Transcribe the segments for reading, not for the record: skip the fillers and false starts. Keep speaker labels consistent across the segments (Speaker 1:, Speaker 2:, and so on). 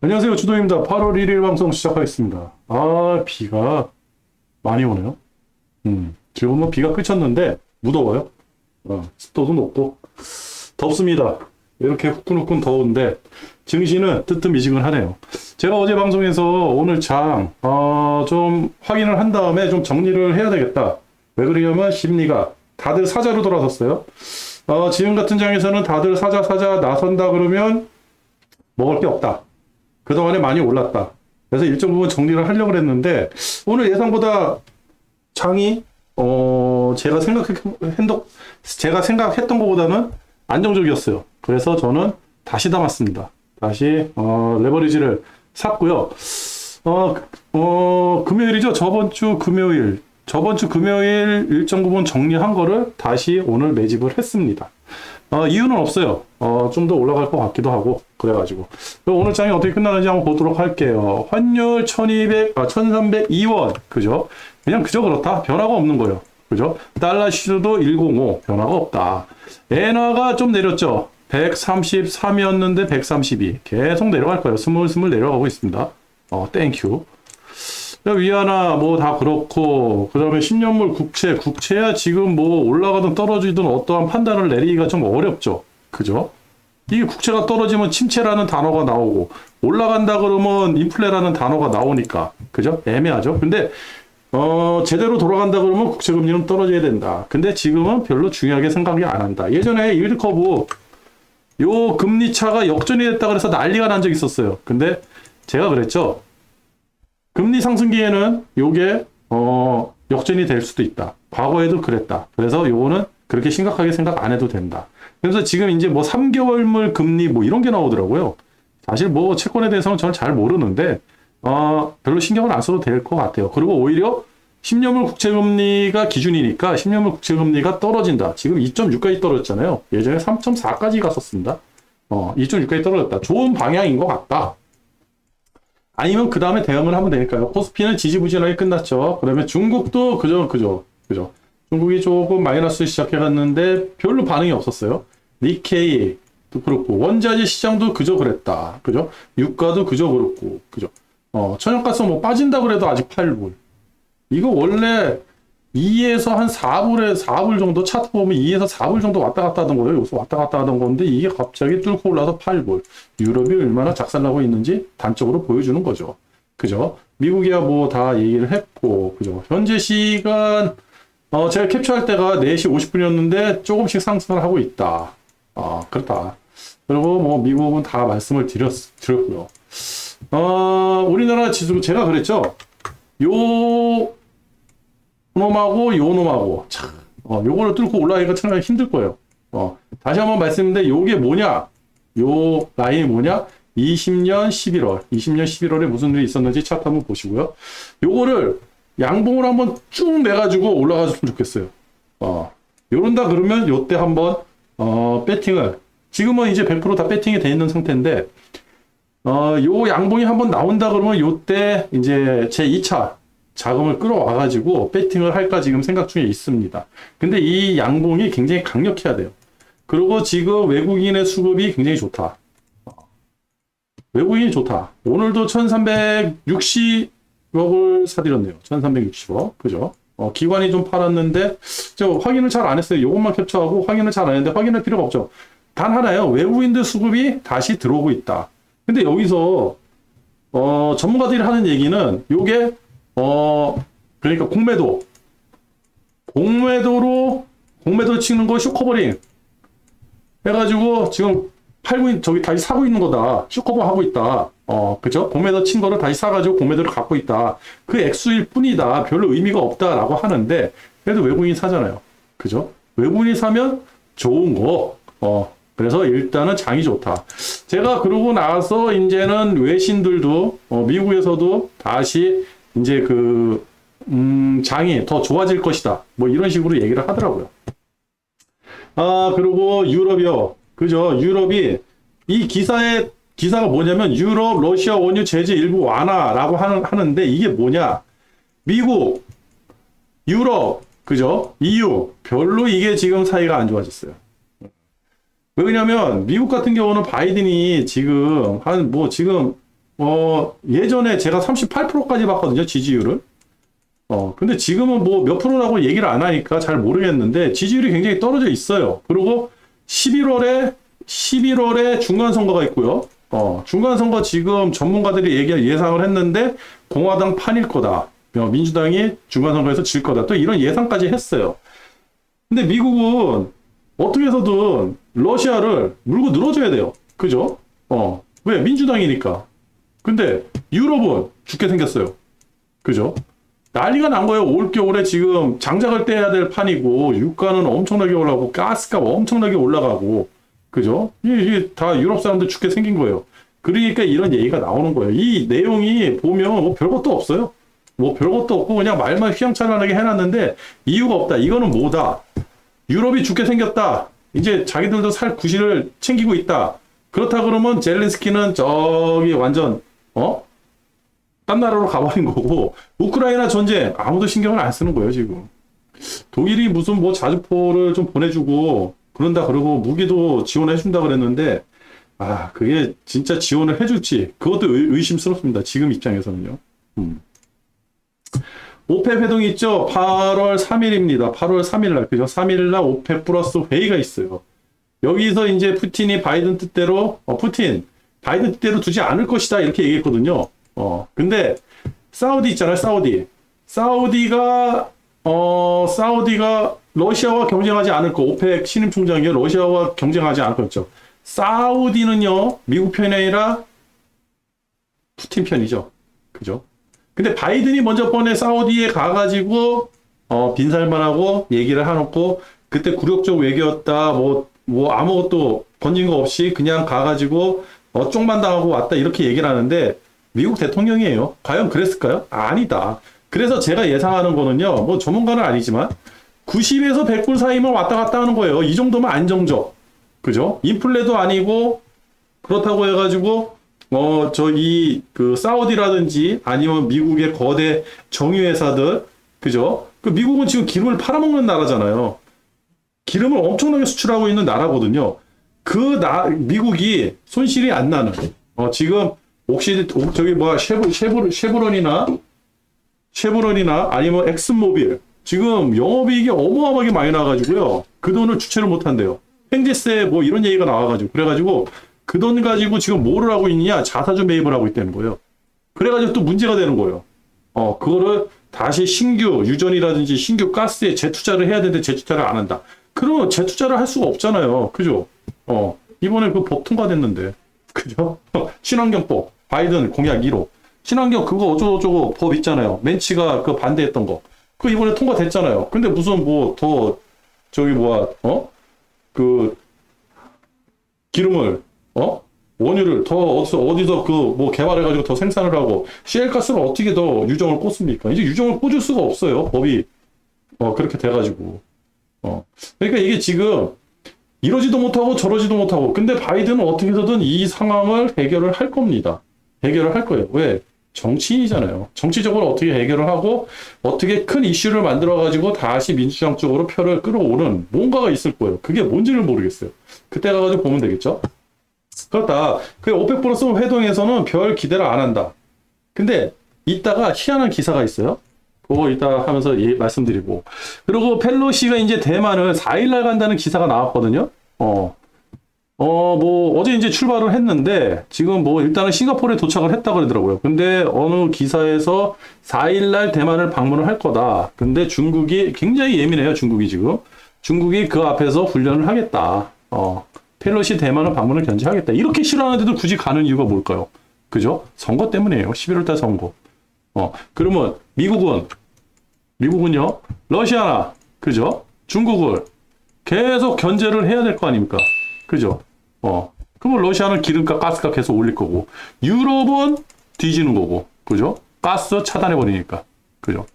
Speaker 1: 안녕하세요. 주도입니다. 8월 1일 방송 시작하겠습니다. 비가 많이 오네요. 지금 뭐 비가 그쳤는데 무더워요. 습도도 높고 덥습니다. 이렇게 후끈후끈 더운데 증시는 뜨뜻미지근하네요. 제가 어제 방송에서 오늘 좀 확인을 한 다음에 좀 정리를 해야 되겠다. 왜 그러냐면 심리가 다들 사자로 돌아섰어요. 지금 같은 장에서는 다들 사자 나선다 그러면 먹을 게 없다. 그동안에 많이 올랐다. 그래서 일정 부분 정리를 하려고 했는데 오늘 예상보다 장이 제가 생각했던 것보다는 안정적이었어요. 그래서 저는 다시 담았습니다. 다시 레버리지를 샀고요. 금요일이죠. 저번 주 금요일 일정 부분 정리한 거를 다시 오늘 매집을 했습니다. 이유는 없어요. 좀 더 올라갈 것 같기도 하고, 그래가지고. 오늘 장이 어떻게 끝나는지 한번 보도록 할게요. 환율 1302원. 그죠? 그냥 그저 그렇다. 변화가 없는 거예요. 그죠? 달러 시주도 105. 변화가 없다. 엔화가 좀 내렸죠? 133이었는데 132. 계속 내려갈 거예요. 스물스물 내려가고 있습니다. 땡큐. 위안화 뭐 다 그렇고, 그 다음에 10년물 국채야 지금 뭐 올라가든 떨어지든 어떠한 판단을 내리기가 좀 어렵죠. 그죠? 이게 국채가 떨어지면 침체라는 단어가 나오고, 올라간다 그러면 인플레라는 단어가 나오니까. 그죠? 애매하죠. 근데 제대로 돌아간다 그러면 국채 금리는 떨어져야 된다. 근데 지금은 별로 중요하게 생각이 안 한다. 예전에 일드 커브 요 금리 차가 역전이 됐다 그래서 난리가 난 적이 있었어요. 근데 제가 그랬죠. 금리 상승기에는 요게 역전이 될 수도 있다. 과거에도 그랬다. 그래서 요거는 그렇게 심각하게 생각 안 해도 된다. 그래서 지금 이제 뭐 3개월물 금리 뭐 이런 게 나오더라고요. 사실 뭐 채권에 대해서는 저는 잘 모르는데 별로 신경을 안 써도 될 것 같아요. 그리고 오히려 10년물 국채금리가 기준이니까 10년물 국채금리가 떨어진다. 지금 2.6까지 떨어졌잖아요. 예전에 3.4까지 갔었습니다. 2.6까지 떨어졌다. 좋은 방향인 것 같다. 아니면 그 다음에 대응을 하면 되니까요. 코스피는 지지부진하게 끝났죠. 그다음에 중국도 그죠. 중국이 조금 마이너스 시작해갔는데 별로 반응이 없었어요. 니케이도 그렇고 원자재 시장도 그저 그랬다. 그죠? 유가도 그저 그렇고 그죠? 천연가스 뭐 빠진다 그래도 아직 8불. 이거 원래 2에서 한 4불 정도 차트 보면 2에서 4불 정도 왔다 갔다 하던 거예요. 여기서 왔다 갔다 하던 건데 이게 갑자기 뚫고 올라서 8불. 유럽이 얼마나 작살나고 있는지 단적으로 보여주는 거죠. 그죠? 미국이야 뭐 다 얘기를 했고, 그죠? 현재 시간, 제가 캡처할 때가 4시 50분이었는데 조금씩 상승을 하고 있다. 그렇다. 그리고 뭐 미국은 다 말씀을 드렸고요. 우리나라 지수, 제가 그랬죠? 요 놈하고 요거를 뚫고 올라가기가 참 힘들 거예요. 다시 한번 말씀드리는데 요게 뭐냐? 요 라인이 뭐냐? 20년 11월에 무슨 일이 있었는지 차트 한번 보시고요. 요거를 양봉을 한번 쭉 내가지고 올라가줬으면 좋겠어요. 요런다 그러면 요때 한번 배팅을, 지금은 이제 100% 다 배팅이 돼 있는 상태인데 요 양봉이 한번 나온다 그러면 요때 이제 제 2차 자금을 끌어와가지고 배팅을 할까 지금 생각 중에 있습니다. 근데 이 양봉이 굉장히 강력해야 돼요. 그리고 지금 외국인의 수급이 굉장히 좋다. 외국인이 좋다. 오늘도 1360억을 사들였네요. 1360억. 그죠? 기관이 좀 팔았는데, 저 확인을 잘 안 했어요. 이것만 캡처하고 확인을 잘 안 했는데 확인할 필요가 없죠. 단 하나요. 외국인들 수급이 다시 들어오고 있다. 근데 여기서, 전문가들이 하는 얘기는 요게 그러니까 공매도로 치는 거 쇼커버링 해가지고 지금 저기 다시 사고 있는 거다. 쇼커버 하고 있다. 그죠? 공매도 친 거를 다시 사가지고 공매도를 갖고 있다. 그 액수일 뿐이다. 별로 의미가 없다라고 하는데, 그래도 외국인이 사잖아요. 그죠? 외국인이 사면 좋은 거. 그래서 일단은 장이 좋다. 제가 그러고 나서 이제는 외신들도, 미국에서도 다시 이제 장이 더 좋아질 것이다. 뭐 이런 식으로 얘기를 하더라고요. 그리고 유럽이요. 그죠? 유럽이 이 기사가 뭐냐면 유럽, 러시아 원유 제재 일부 완화라고 하는데 이게 뭐냐? 미국, 유럽, 그죠? EU 별로 이게 지금 사이가 안 좋아졌어요. 왜냐면 미국 같은 경우는 바이든이 지금 지금 예전에 제가 38%까지 봤거든요, 지지율을. 근데 지금은 뭐 몇 프로라고 얘기를 안 하니까 잘 모르겠는데 지지율이 굉장히 떨어져 있어요. 그리고 11월에 중간 선거가 있고요. 중간 선거 지금 전문가들이 예상을 했는데 공화당 판일 거다. 민주당이 중간 선거에서 질 거다. 또 이런 예상까지 했어요. 근데 미국은 어떻게 해서든 러시아를 물고 늘어줘야 돼요. 그죠? 왜? 민주당이니까. 근데 유럽은 죽게 생겼어요. 그죠? 난리가 난 거예요. 올겨울에 지금 장작을 떼야 될 판이고 유가는 엄청나게 올라가고 가스값 엄청나게 올라가고 그죠? 이게 다 유럽 사람들 죽게 생긴 거예요. 그러니까 이런 얘기가 나오는 거예요. 이 내용이 보면 뭐 별것도 없어요. 뭐 별것도 없고 그냥 말만 휘황찬란하게 해놨는데 이유가 없다. 이거는 뭐다? 유럽이 죽게 생겼다. 이제 자기들도 살 구실을 챙기고 있다. 그렇다 그러면 젤렌스키는 저기 완전 딴 나라로 가버린 거고 우크라이나 전쟁 아무도 신경을 안 쓰는 거예요 지금. 독일이 무슨 뭐 자주포를 좀 보내주고 그런다 그러고 무기도 지원해준다 그랬는데 그게 진짜 지원을 해줄지 그것도 의심스럽습니다. 지금 입장에서는요. 오펙 회동이 있죠. 8월 3일입니다. 8월 3일날 그죠? 3일날 오펙 플러스 회의가 있어요. 여기서 이제 푸틴이 바이든 뜻대로 바이든 뜻대로 두지 않을 것이다 이렇게 얘기했거든요. 근데 사우디 있잖아요. 사우디가 러시아와 경쟁하지 않을 거. 오펙 신임 총장이 러시아와 경쟁하지 않을 거였죠. 사우디는요 미국 편이 아니라 푸틴 편이죠. 그죠? 근데 바이든이 먼저 번에 사우디에 가가지고 빈살만하고 얘기를 해놓고 그때 굴욕적 외교였다 뭐 아무것도 건진 거 없이 그냥 가가지고 쪽만 당하고 왔다 이렇게 얘기를 하는데 미국 대통령이에요. 과연 그랬을까요? 아니다. 그래서 제가 예상하는 거는요 뭐 전문가는 아니지만 90에서 100불 사이면 왔다 갔다 하는 거예요. 이 정도면 안정적. 그죠? 인플레도 아니고 그렇다고 해가지고 그 사우디라든지 아니면 미국의 거대 정유회사들 그죠? 그 미국은 지금 기름을 팔아먹는 나라잖아요. 기름을 엄청나게 수출하고 있는 나라거든요. 미국이 손실이 안 나는 지금 저기 쉐보론이나 아니면 엑슨모빌 지금 영업이익이 어마어마하게 많이 나가지고요. 그 돈을 주체를 못 한대요. 횡재세 뭐 이런 얘기가 나와가지고 그래가지고 그 돈 가지고 지금 뭐를 하고 있느냐 자사주 매입을 하고 있다는 거예요. 그래가지고 또 문제가 되는 거예요. 그거를 다시 신규 유전이라든지 신규 가스에 재투자를 해야 되는데 재투자를 안 한다. 그러면 재투자를 할 수가 없잖아요. 그죠? 이번에 그 법 통과됐는데 그죠? 친환경법 바이든 공약 1호 친환경 그거 어쩌고저쩌고 법 있잖아요. 멘치가 그 반대했던 거 그 이번에 통과됐잖아요. 근데 무슨 뭐 더 그 기름을 원유를 더 어디서 그 뭐 개발해가지고 더 생산을 하고 시엘가스를 어떻게 더 유정을 꽂습니까? 이제 유정을 꽂을 수가 없어요. 법이 그렇게 돼가지고 그러니까 이게 지금 이러지도 못하고 저러지도 못하고 근데 바이든은 어떻게 해서든 이 상황을 해결을 할 겁니다. 해결을 할 거예요. 왜? 정치인이잖아요. 정치적으로 어떻게 해결을 하고 어떻게 큰 이슈를 만들어가지고 다시 민주당 쪽으로 표를 끌어오는 뭔가가 있을 거예요. 그게 뭔지를 모르겠어요. 그때 가가지고 보면 되겠죠. 그렇다. 그 오펙 플러스 회동에서는 별 기대를 안 한다. 근데 이따가 희한한 기사가 있어요. 그거 이따 하면서 말씀드리고. 그리고 펠로시가 이제 대만을 4일날 간다는 기사가 나왔거든요. 뭐 어제 이제 출발을 했는데 지금 뭐 일단은 싱가포르에 도착을 했다 그러더라고요. 근데 어느 기사에서 4일날 대만을 방문을 할 거다. 근데 중국이 굉장히 예민해요. 중국이 지금. 중국이 그 앞에서 훈련을 하겠다. 펠로시 대만을 방문을 견제하겠다. 이렇게 싫어하는데도 굳이 가는 이유가 뭘까요? 그죠? 선거 때문이에요. 11월달 선거. 그러면 미국은요? 러시아나 그죠? 중국을 계속 견제를 해야 될 거 아닙니까? 그죠? 그러면 러시아는 기름값, 가스값 계속 올릴 거고, 유럽은 뒤지는 거고, 그죠? 가스 차단해버리니까. 그죠?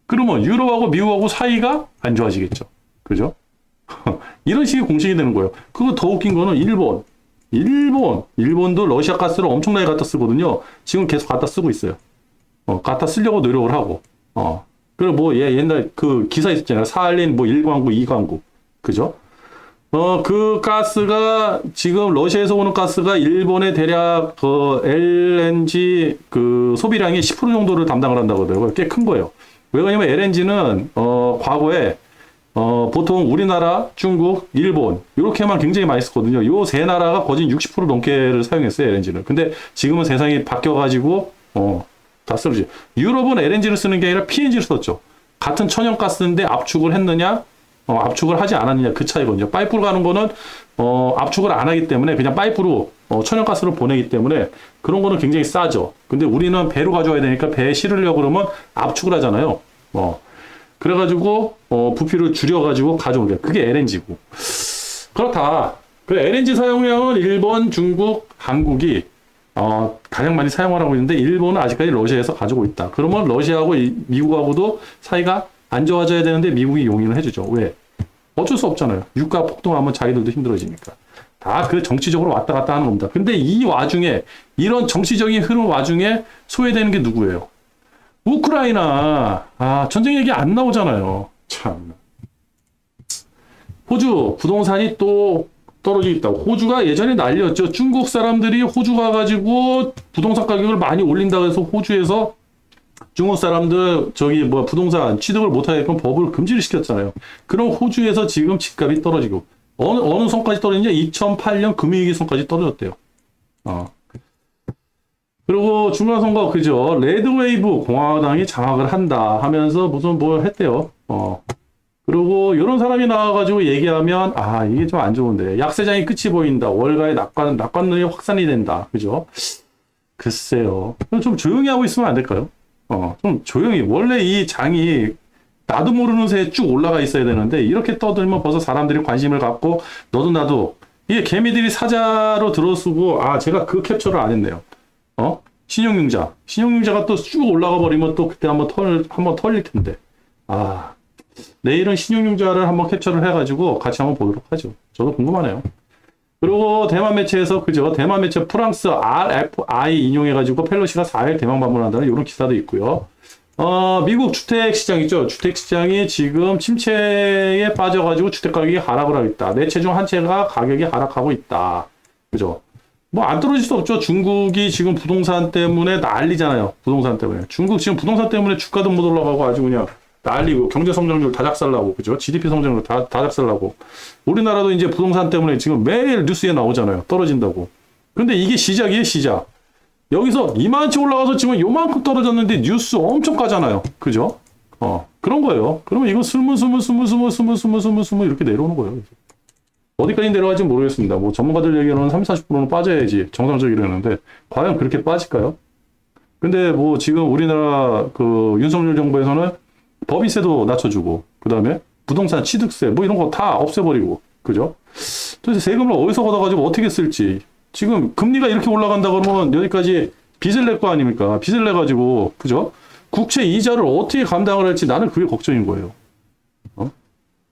Speaker 1: 그러면 유럽하고 미국하고 사이가 안 좋아지겠죠. 그죠? 이런 식의 공식이 되는 거예요. 그거 더 웃긴 거는 일본도 러시아 가스를 엄청나게 갖다 쓰거든요. 지금 계속 갖다 쓰고 있어요. 갖다 쓰려고 노력을 하고, 그리고 뭐, 옛날 그 기사 있었잖아요. 사할린 뭐 1광구, 2광구. 그죠? 그 가스가 지금 러시아에서 오는 가스가 일본의 대략 그 LNG 그 소비량의 10% 정도를 담당을 한다고 하더라고요. 꽤 큰 거예요. 왜냐면 LNG는 과거에 보통 우리나라, 중국, 일본 이렇게만 굉장히 많이 썼거든요. 요 세 나라가 거진 60% 넘게를 사용했어요, LNG는. 근데 지금은 세상이 바뀌어가지고 다 쓰러지. 유럽은 LNG를 쓰는 게 아니라 PNG를 썼죠. 같은 천연가스인데 압축을 했느냐, 압축을 하지 않았느냐 그 차이거든요. 파이프로 가는 거는 압축을 안 하기 때문에 그냥 파이프로 천연가스를 보내기 때문에 그런 거는 굉장히 싸죠. 근데 우리는 배로 가져와야 되니까 배에 실으려고 그러면 압축을 하잖아요. 그래가지고 부피를 줄여가지고 가져온 게 그게 LNG고. 그렇다. 그 LNG 사용량은 일본, 중국, 한국이 가장 많이 사용하고 있는데 일본은 아직까지 러시아에서 가지고 있다. 그러면 러시아하고 미국하고도 사이가 안 좋아져야 되는데 미국이 용인을 해주죠. 왜? 어쩔 수 없잖아요. 유가 폭등하면 자기들도 힘들어지니까. 다 그 정치적으로 왔다 갔다 하는 겁니다. 근데 이 와중에 이런 정치적인 흐름 와중에 소외되는 게 누구예요? 우크라이나. 전쟁 얘기 안 나오잖아요. 참. 호주 부동산이 또 떨어지고 있다고. 호주가 예전에 난리였죠. 중국 사람들이 호주 가가지고 부동산 가격을 많이 올린다고 해서 호주에서 중국 사람들 부동산 취득을 못하게끔 법을 금지를 시켰잖아요. 그럼 호주에서 지금 집값이 떨어지고 어느 선까지 떨어지냐? 2008년 금융위기 선까지 떨어졌대요. 그리고 중간 선거 그죠? 레드웨이브 공화당이 장악을 한다 하면서 무슨 뭘 했대요. 그리고 이런 사람이 나와가지고 얘기하면 이게 좀 안 좋은데 약세장이 끝이 보인다. 월가의 낙관론이 확산이 된다. 그죠? 글쎄요. 좀 조용히 하고 있으면 안 될까요? 좀 조용히. 원래 이 장이 나도 모르는 새에 쭉 올라가 있어야 되는데 이렇게 떠들면 벌써 사람들이 관심을 갖고 너도 나도 이게 개미들이 사자로 들어쓰고 제가 그 캡처를 안 했네요. 신용융자가 또 쭉 올라가 버리면 또 그때 한번 털릴 텐데. 내일은 신용융자를 한번 캡처를 해가지고 같이 한번 보도록 하죠. 저도 궁금하네요. 그리고 대만 매체에서 그죠? 대만 매체 프랑스 RFI 인용해가지고 펠로시가 4일 대만 방문한다는 이런 기사도 있고요. 미국 주택 시장 있죠? 주택 시장이 지금 침체에 빠져가지고 주택 가격이 하락을 하고 있다. 네 채 중 한 채가 가격이 하락하고 있다. 그죠? 뭐 안 떨어질 수 없죠. 중국이 지금 부동산 때문에 난리잖아요. 부동산 때문에. 중국 지금 부동산 때문에 주가도 못 올라가고 아주 그냥 난리고 경제 성장률 다 작살나고 그죠? GDP 성장률 다 작살나고. 우리나라도 이제 부동산 때문에 지금 매일 뉴스에 나오잖아요. 떨어진다고. 근데 이게 시작이에요, 시작. 여기서 이만치 올라가서 지금 요만큼 떨어졌는데 뉴스 엄청 까잖아요. 그죠? 그런 거예요. 그러면 이거 스물스물 이렇게 내려오는 거예요. 어디까지 내려갈지 모르겠습니다. 뭐 전문가들 얘기로는 30-40%는 빠져야지 정상적이라는데 과연 그렇게 빠질까요? 근데 뭐 지금 우리나라 그 윤석열 정부에서는 법인세도 낮춰주고 그다음에 부동산 취득세 뭐 이런 거 다 없애버리고 그죠? 도대체 세금을 어디서 걷어가지고 어떻게 쓸지 지금 금리가 이렇게 올라간다 그러면 여기까지 빚을 낼 거 아닙니까? 빚을 내가지고 그죠? 국채 이자를 어떻게 감당을 할지 나는 그게 걱정인 거예요.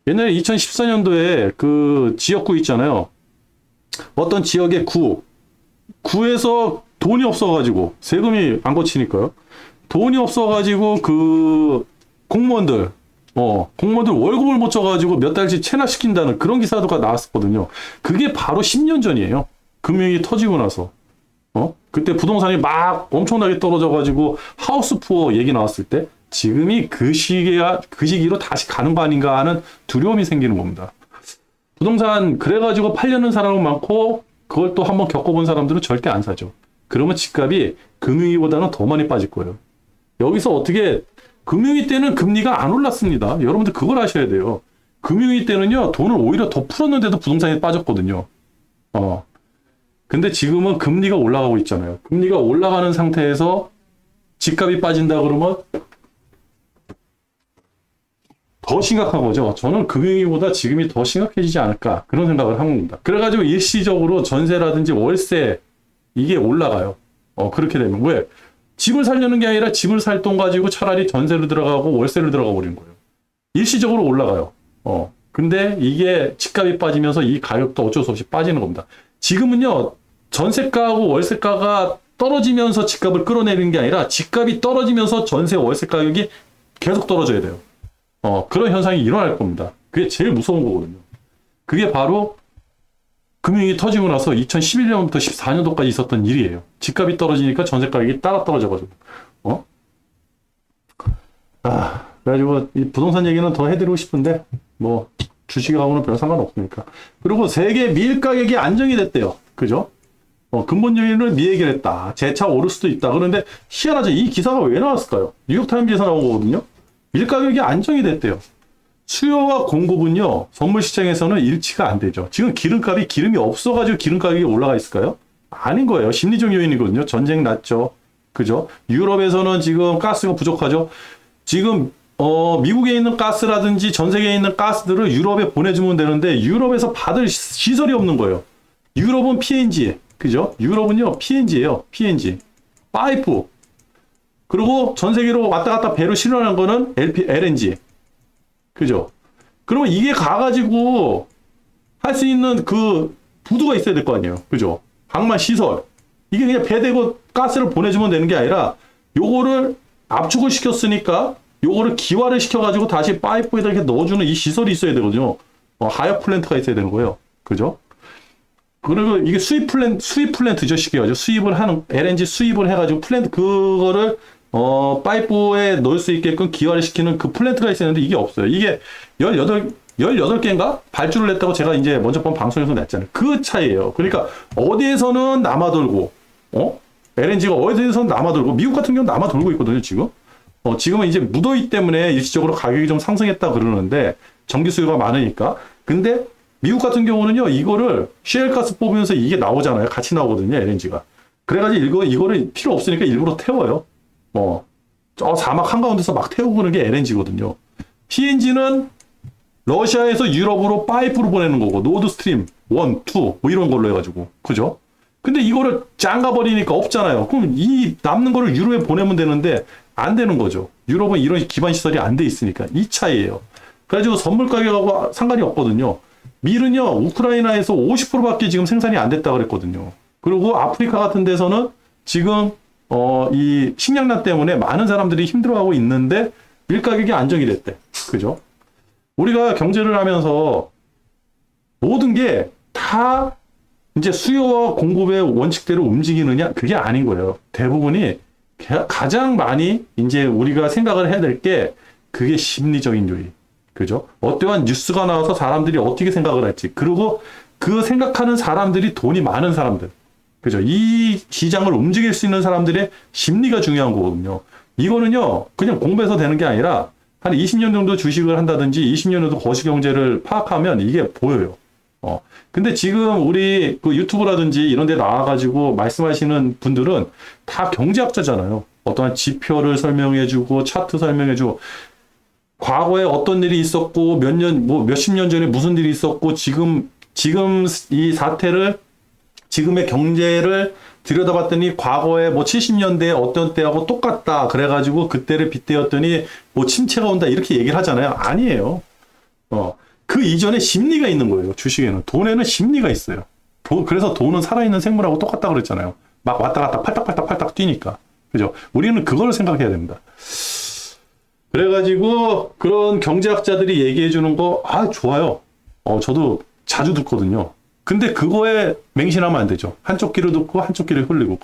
Speaker 1: 옛날에 2014년도에 그 지역구 있잖아요. 어떤 지역의 구에서 돈이 없어가지고 세금이 안 거치니까요. 돈이 없어가지고 그 공무원들 월급을 못 줘가지고 몇 달치 체납시킨다는 그런 기사도가 나왔었거든요. 그게 바로 10년 전이에요. 금융이 터지고 나서. 그때 부동산이 막 엄청나게 떨어져가지고 하우스 푸어 얘기 나왔을 때 지금이 그 시기로 다시 가는 거 아닌가 하는 두려움이 생기는 겁니다. 부동산 그래가지고 팔려는 사람은 많고 그걸 또 한번 겪어본 사람들은 절대 안 사죠. 그러면 집값이 금융위보다는 더 많이 빠질 거예요. 여기서 어떻게 금융위 때는 금리가 안 올랐습니다. 여러분들 그걸 아셔야 돼요. 금융위 때는요 돈을 오히려 더 풀었는데도 부동산이 빠졌거든요. 근데 지금은 금리가 올라가고 있잖아요. 금리가 올라가는 상태에서 집값이 빠진다 그러면 더 심각한 거죠. 저는 금융위보다 지금이 더 심각해지지 않을까 그런 생각을 한 겁니다. 그래가지고 일시적으로 전세라든지 월세 이게 올라가요. 그렇게 되면 왜? 집을 살려는 게 아니라 집을 살 돈 가지고 차라리 전세를 들어가고 월세를 들어가 버리는 거예요. 일시적으로 올라가요. 근데 이게 집값이 빠지면서 이 가격도 어쩔 수 없이 빠지는 겁니다. 지금은요 전세가하고 월세가가 떨어지면서 집값을 끌어내리는 게 아니라 집값이 떨어지면서 전세 월세 가격이 계속 떨어져야 돼요. 그런 현상이 일어날 겁니다. 그게 제일 무서운 거거든요. 그게 바로 금융위기 터지고 나서 2011년부터 14년도까지 있었던 일이에요. 집값이 떨어지니까 전세 가격이 따라 떨어져가지고. 그래가지고 이 부동산 얘기는 더 해드리고 싶은데 뭐 주식하고는 별 상관없으니까. 그리고 세계 밀 가격이 안정이 됐대요. 그죠? 근본 요인을 미해결했다. 재차 오를 수도 있다. 그런데 희한하죠. 이 기사가 왜 나왔을까요? 뉴욕타임즈에서 나온 거거든요. 밀 가격이 안정이 됐대요. 수요와 공급은요, 선물 시장에서는 일치가 안 되죠. 지금 기름이 없어가지고 기름 가격이 올라가 있을까요? 아닌 거예요. 심리적 요인이거든요. 전쟁 났죠. 그죠? 유럽에서는 지금 가스가 부족하죠. 지금 미국에 있는 가스라든지 전 세계에 있는 가스들을 유럽에 보내주면 되는데 유럽에서 받을 시설이 없는 거예요. 유럽은 PNG, 그죠? 유럽은요 PNG예요. PNG, 파이프. 그리고 전 세계로 왔다 갔다 배로 실어난 거는 LNG, 그죠? 그러면 이게 가가지고 할 수 있는 그 부두가 있어야 될 거 아니에요, 그죠? 항만 시설. 이게 그냥 배 대고 가스를 보내주면 되는 게 아니라 요거를 압축을 시켰으니까 요거를 기화를 시켜가지고 다시 파이프에다 이렇게 넣어주는 이 시설이 있어야 되거든요. 하역 플랜트가 있어야 되는 거예요. 그죠? 그리고 이게 수입 플랜트죠. 쉽게 말하죠. 수입을 하는, LNG 수입을 해가지고 그거를, 파이프에 넣을 수 있게끔 기화를 시키는 그 플랜트가 있었는데 이게 없어요. 이게 18개인가? 발주를 냈다고 제가 이제 먼저 본 방송에서 냈잖아요. 그 차이예요. 그러니까 어디에서는 남아돌고, LNG가 어디에서는 남아돌고, 미국 같은 경우는 남아돌고 있거든요, 지금. 지금은 이제 무더위 때문에 일시적으로 가격이 좀 상승했다 그러는데, 전기 수요가 많으니까. 근데 미국 같은 경우는요, 이거를 셰일가스 뽑으면서 이게 나오잖아요. 같이 나오거든요, LNG가. 그래가지고 이거를 필요 없으니까 일부러 태워요. 저 사막 한가운데서 막 태우고 그러는 게 LNG거든요. PNG는 러시아에서 유럽으로 파이프로 보내는 거고, 노드 스트림 1, 2, 뭐 이런 걸로 해가지고. 그죠? 근데 이거를 짱가버리니까 없잖아요. 그럼 이 남는 거를 유럽에 보내면 되는데, 안 되는 거죠. 유럽은 이런 기반 시설이 안 돼 있으니까. 이 차이예요. 그래가지고 선물 가격하고 상관이 없거든요. 밀은요, 우크라이나에서 50%밖에 지금 생산이 안 됐다 그랬거든요. 그리고 아프리카 같은 데서는 지금, 이 식량난 때문에 많은 사람들이 힘들어하고 있는데, 밀 가격이 안정이 됐대. 그죠? 우리가 경제를 하면서 모든 게 다 이제 수요와 공급의 원칙대로 움직이느냐? 그게 아닌 거예요. 대부분이 가장 많이 이제 우리가 생각을 해야 될 게 그게 심리적인 요인. 그죠? 어떠한 뉴스가 나와서 사람들이 어떻게 생각을 할지. 그리고 그 생각하는 사람들이 돈이 많은 사람들. 그죠? 이 시장을 움직일 수 있는 사람들의 심리가 중요한 거거든요. 이거는요, 그냥 공부해서 되는 게 아니라 한 20년 정도 주식을 한다든지 20년 정도 거시경제를 파악하면 이게 보여요. 근데 지금 우리 그 유튜브라든지 이런 데 나와가지고 말씀하시는 분들은 다 경제학자잖아요. 어떠한 지표를 설명해주고, 차트 설명해주고, 과거에 어떤 일이 있었고, 몇십 년 전에 무슨 일이 있었고, 지금 이 사태를, 지금의 경제를 들여다봤더니 과거에 뭐 70년대에 어떤 때하고 똑같다. 그래가지고 그때를 빗대었더니 뭐 침체가 온다. 이렇게 얘기를 하잖아요. 아니에요. 그 이전에 심리가 있는 거예요. 주식에는. 돈에는 심리가 있어요. 그래서 돈은 살아있는 생물하고 똑같다 그랬잖아요. 막 왔다 갔다 팔딱팔딱 뛰니까. 그죠? 우리는 그걸 생각해야 됩니다. 그래가지고 그런 경제학자들이 얘기해 주는 거, 좋아요. 저도 자주 듣거든요. 근데 그거에 맹신하면 안 되죠. 한쪽 귀로 듣고 한쪽 귀를 흘리고.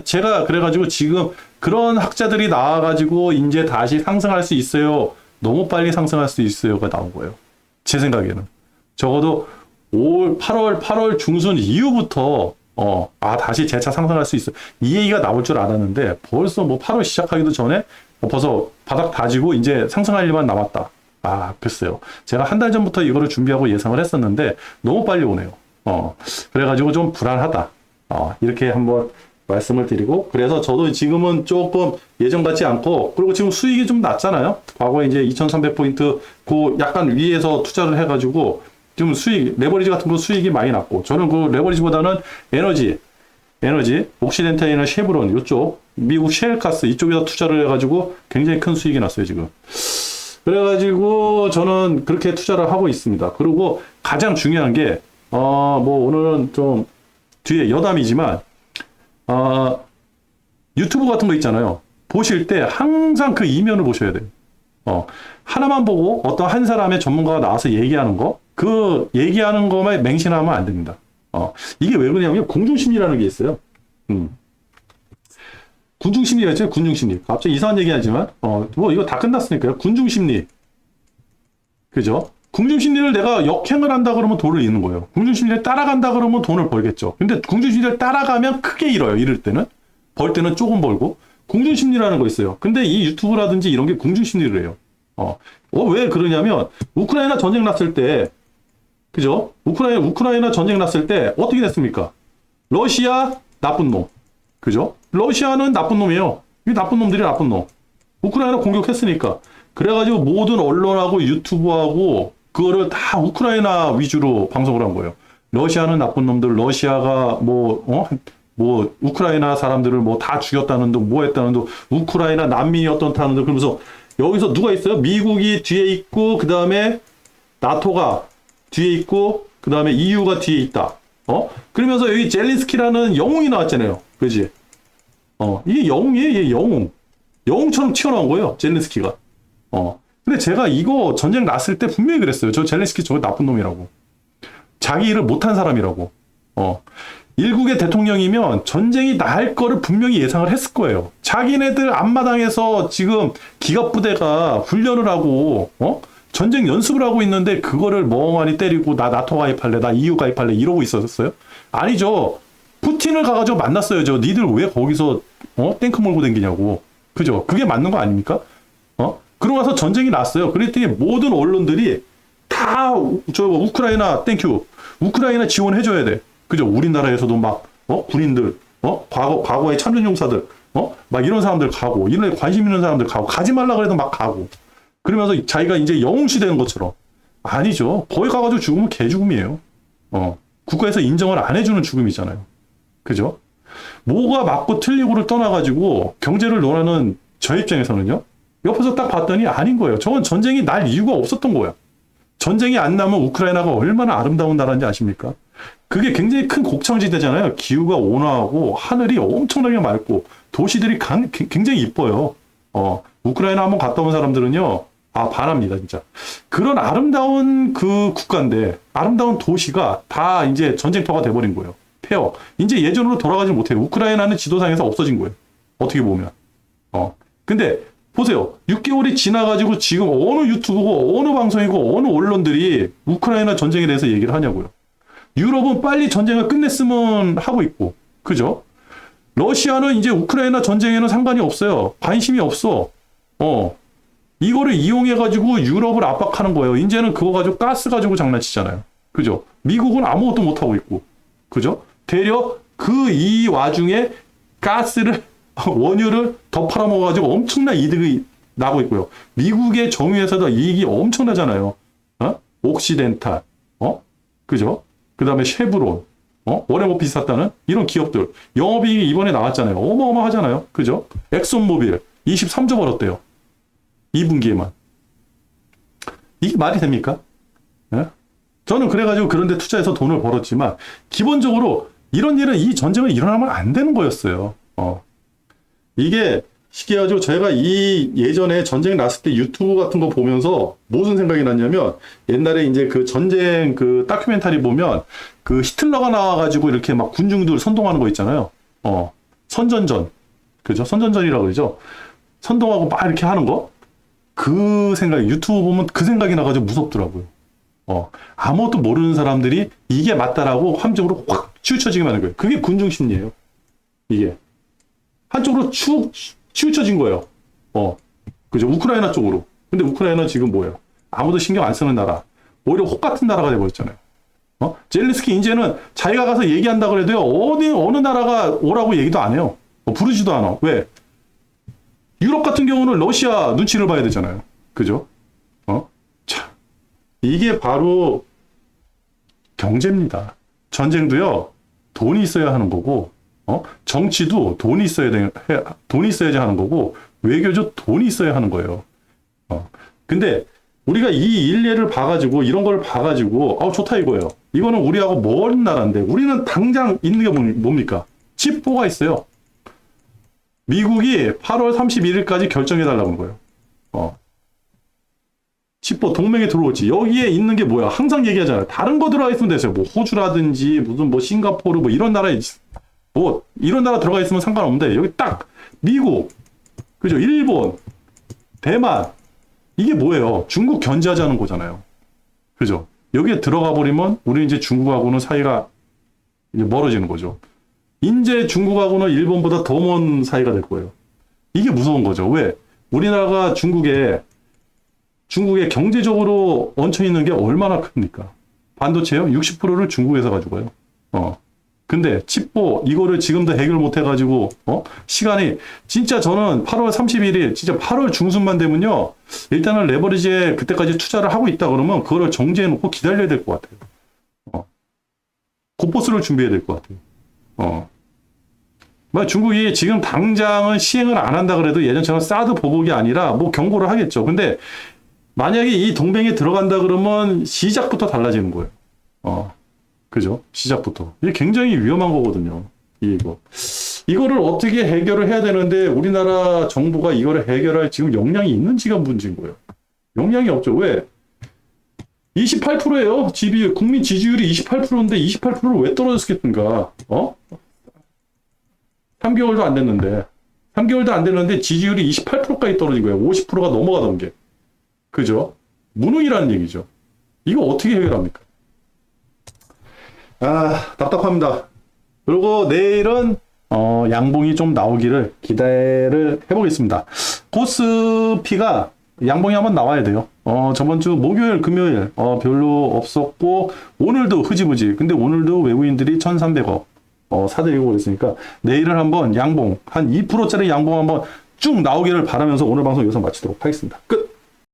Speaker 1: 제가 그래가지고 지금 그런 학자들이 나와가지고 이제 다시 상승할 수 있어요. 너무 빨리 상승할 수 있어요가 나온 거예요. 제 생각에는. 적어도 8월 중순 이후부터, 다시 재차 상승할 수 있어. 이 얘기가 나올 줄 알았는데, 벌써 뭐 8월 시작하기도 전에 벌써 바닥 다지고 이제 상승할 일만 남았다. 글쎄요. 제가 한 달 전부터 이거를 준비하고 예상을 했었는데, 너무 빨리 오네요. 그래가지고 좀 불안하다. 이렇게 한번 말씀을 드리고, 그래서 저도 지금은 조금 예전 같지 않고, 그리고 지금 수익이 좀 낮잖아요. 과거에 이제 2300포인트 그 약간 위에서 투자를 해가지고, 지금 레버리지 같은 거 수익이 많이 났고, 저는 그 레버리지보다는 에너지, 옥시덴탈이나 쉐브론, 이쪽, 미국 셰일가스 이쪽에다 투자를 해가지고 굉장히 큰 수익이 났어요, 지금. 그래가지고 저는 그렇게 투자를 하고 있습니다. 그리고 가장 중요한 게, 뭐 오늘은 좀 뒤에 여담이지만, 유튜브 같은 거 있잖아요. 보실 때 항상 그 이면을 보셔야 돼요. 하나만 보고 어떤 한 사람의 전문가가 나와서 얘기하는 거, 그 얘기하는 것만 맹신하면 안 됩니다. 이게 왜 그러냐면 공중심리라는 게 있어요. 군중심리가 있죠. 군중심리. 갑자기 이상한 얘기 하지만 뭐 이거 다 끝났으니까요. 군중심리. 그죠? 궁중심리를 내가 역행을 한다 그러면 돈을 잃는 거예요. 궁중심리를 따라간다 그러면 돈을 벌겠죠. 근데 궁중심리를 따라가면 크게 잃어요. 잃을 때는. 벌 때는 조금 벌고. 궁중심리라는 거 있어요. 근데 이 유튜브라든지 이런 게 궁중심리를 해요. 왜 그러냐면 우크라이나 전쟁 났을 때 그죠? 우크라이나 전쟁 났을 때 어떻게 됐습니까? 러시아 나쁜 놈. 그죠? 러시아는 나쁜 놈이에요. 이 나쁜 놈들이 나쁜 놈. 우크라이나 공격했으니까. 그래가지고 모든 언론하고 유튜브하고 그거를 다 우크라이나 위주로 방송을 한 거예요. 러시아는 나쁜 놈들, 러시아가 뭐 우크라이나 사람들을 뭐 다 죽였다는 둥, 뭐 했다는 둥, 우크라이나 난민이었다는 둥. 그러면서 여기서 누가 있어요? 미국이 뒤에 있고 그 다음에 나토가 뒤에 있고 그 다음에 EU가 뒤에 있다. 그러면서 여기 젤린스키라는 영웅이 나왔잖아요. 그지? 이게 영웅이에요. 이게 영웅. 영웅처럼 튀어나온 거예요. 젤린스키가. 근데 제가 이거 전쟁 났을 때 분명히 그랬어요. 저 젤렌스키 저거 나쁜 놈이라고. 자기 일을 못한 사람이라고. 일국의 대통령이면 전쟁이 날 거를 분명히 예상을 했을 거예요. 자기네들 앞마당에서 지금 기갑부대가 훈련을 하고, 전쟁 연습을 하고 있는데 그거를 멍하니 때리고 나 나토 가입할래, 나 EU 가입할래 이러고 있었어요? 아니죠. 푸틴을 가가지고 만났어요. 니들 왜 거기서 탱크 몰고 댕기냐고. 그죠? 그게 맞는 거 아닙니까? 그러고 나서 전쟁이 났어요. 그랬더니 모든 언론들이 다 우크라이나 땡큐. 우크라이나 지원해줘야 돼. 그죠? 우리나라에서도 막 군인들, 과거의 참전용사들, 막 이런 사람들 가고, 이런 데 관심 있는 사람들 가고, 가지 말라 그래도 막 가고. 그러면서 자기가 이제 영웅시 되는 것처럼. 아니죠. 거기 가가지고 죽으면 개죽음이에요. 국가에서 인정을 안 해주는 죽음이잖아요. 그죠? 뭐가 맞고 틀리고를 떠나가지고 경제를 논하는 저 입장에서는요. 옆에서 딱 봤더니 아닌 거예요. 저건 전쟁이 날 이유가 없었던 거야. 전쟁이 안 나면 우크라이나가 얼마나 아름다운 나라인지 아십니까? 그게 굉장히 큰 곡창지대잖아요. 기후가 온화하고 하늘이 엄청나게 맑고 도시들이 굉장히 이뻐요. 우크라이나 한번 갔다 온 사람들은요. 반합니다, 진짜. 그런 아름다운 그 국가인데 아름다운 도시가 다 이제 전쟁터가 돼버린 거예요. 폐허. 이제 예전으로 돌아가지 못해요. 우크라이나는 지도상에서 없어진 거예요. 어떻게 보면. 근데 보세요. 6개월이 지나가지고 지금 어느 유튜브고 어느 방송이고 어느 언론들이 우크라이나 전쟁에 대해서 얘기를 하냐고요. 유럽은 빨리 전쟁을 끝냈으면 하고 있고. 그죠? 러시아는 이제 우크라이나 전쟁에는 상관이 없어요. 관심이 없어. 이거를 이용해가지고 유럽을 압박하는 거예요. 이제는 그거 가지고 가스 가지고 장난치잖아요. 그죠? 미국은 아무것도 못하고 있고. 그죠? 되려 이 와중에 가스를 원유를 더 팔아먹어가지고 엄청난 이득이 나고 있고요. 미국의 정유회사도 이익이 엄청나잖아요. 옥시덴탈, 그죠? 그 다음에 쉐브론, 워렌 버핏이 샀다는 이런 기업들. 영업이익이 이번에 나왔잖아요. 어마어마하잖아요. 그죠? 엑손모빌 23조 벌었대요. 2분기에만. 이게 말이 됩니까? 저는 그래가지고 그런데 투자해서 돈을 벌었지만 기본적으로 이런 일은 이 전쟁은 일어나면 안 되는 거였어요. 이게 시기가지고 제가 이 예전에 전쟁 났을 때 유튜브 같은 거 보면서 무슨 생각이 났냐면 옛날에 이제 그 전쟁 그 다큐멘터리 보면 그 히틀러가 나와가지고 이렇게 막 군중들 선동하는 거 있잖아요. 선전전. 그죠? 선전전이라고 그러죠? 선동하고 막 이렇게 하는 거? 그 생각이, 유튜브 보면 그 생각이 나가지고 무섭더라고요. 아무것도 모르는 사람들이 이게 맞다라고 함정으로 확 치우쳐지게 하는 거예요. 그게 군중 심리예요. 이게. 한쪽으로 축 치우쳐진 거예요. 그죠? 우크라이나 쪽으로. 근데 우크라이나 지금 뭐예요? 아무도 신경 안 쓰는 나라. 오히려 혹 같은 나라가 돼버렸잖아요. 젤렌스키 이제는 자기가 가서 얘기한다 그래도요, 어느 나라가 오라고 얘기도 안 해요. 부르지도 않아. 왜? 유럽 같은 경우는 러시아 눈치를 봐야 되잖아요. 그죠? 자, 이게 바로 경제입니다. 전쟁도요, 돈이 있어야 하는 거고, 정치도 돈이 있어야지 하는 거고, 외교도 돈이 있어야 하는 거예요. 근데 우리가 이 일례를 봐가지고, 이런 걸 봐가지고, 좋다 이거예요. 이거는 우리하고 먼 나라인데, 우리는 당장 있는 게 뭡니까? 칩4가 있어요. 미국이 8월 31일까지 결정해달라는 거예요. 칩보 동맹에 들어올지. 여기에 있는 게 뭐야? 항상 얘기하잖아요. 다른 거 들어가 있으면 되세요. 뭐 호주라든지 무슨 뭐 싱가포르 뭐 이런 나라에 뭐 이런 나라 들어가 있으면 상관없는데 여기 딱 미국, 그죠? 일본, 대만 이게 뭐예요? 중국 견제하자는 거잖아요. 그죠? 여기에 들어가 버리면 우리 이제 중국하고는 사이가 이제 멀어지는 거죠. 이제 중국하고는 일본보다 더 먼 사이가 될 거예요. 이게 무서운 거죠. 왜? 우리나라가 중국에 경제적으로 얹혀 있는 게 얼마나 큽니까? 반도체요? 60%를 중국에서 가지고요. 근데 칩보 이거를 지금도 해결 못 해가지고 시간이 진짜 저는 8월 31일 진짜 8월 중순만 되면요 일단은 레버리지에 그때까지 투자를 하고 있다 그러면 그거를 정지해 놓고 기다려야 될 것 같아요. 곧보스를 준비해야 될 것 같아요. 중국이 지금 당장은 시행을 안 한다 그래도 예전처럼 사드 보복이 아니라 뭐 경고를 하겠죠. 근데 만약에 이 동맹에 들어간다 그러면 시작부터 달라지는 거예요. 그죠? 시작부터. 이게 굉장히 위험한 거거든요. 이거를 어떻게 해결을 해야 되는데 우리나라 정부가 이거를 해결할 지금 역량이 있는지가 문제인 거예요. 역량이 없죠. 왜? 28%예요. 국민 지지율이 28%인데 28%를 왜 떨어졌겠는가? 3개월도 안 됐는데. 3개월도 안 됐는데 지지율이 28%까지 떨어진 거예요. 50%가 넘어가던 게. 그죠? 무능이라는 얘기죠. 이거 어떻게 해결합니까? 답답합니다. 그리고 내일은 양봉이 좀 나오기를 기대를 해보겠습니다. 코스피가 양봉이 한번 나와야 돼요. 저번 주 목요일, 금요일 별로 없었고 오늘도 흐지부지. 근데 오늘도 외국인들이 1,300억 사들이고 그랬으니까 내일은 한번 양봉 한 2%짜리 양봉 한번 쭉 나오기를 바라면서 오늘 방송 여기서 마치도록 하겠습니다. 끝.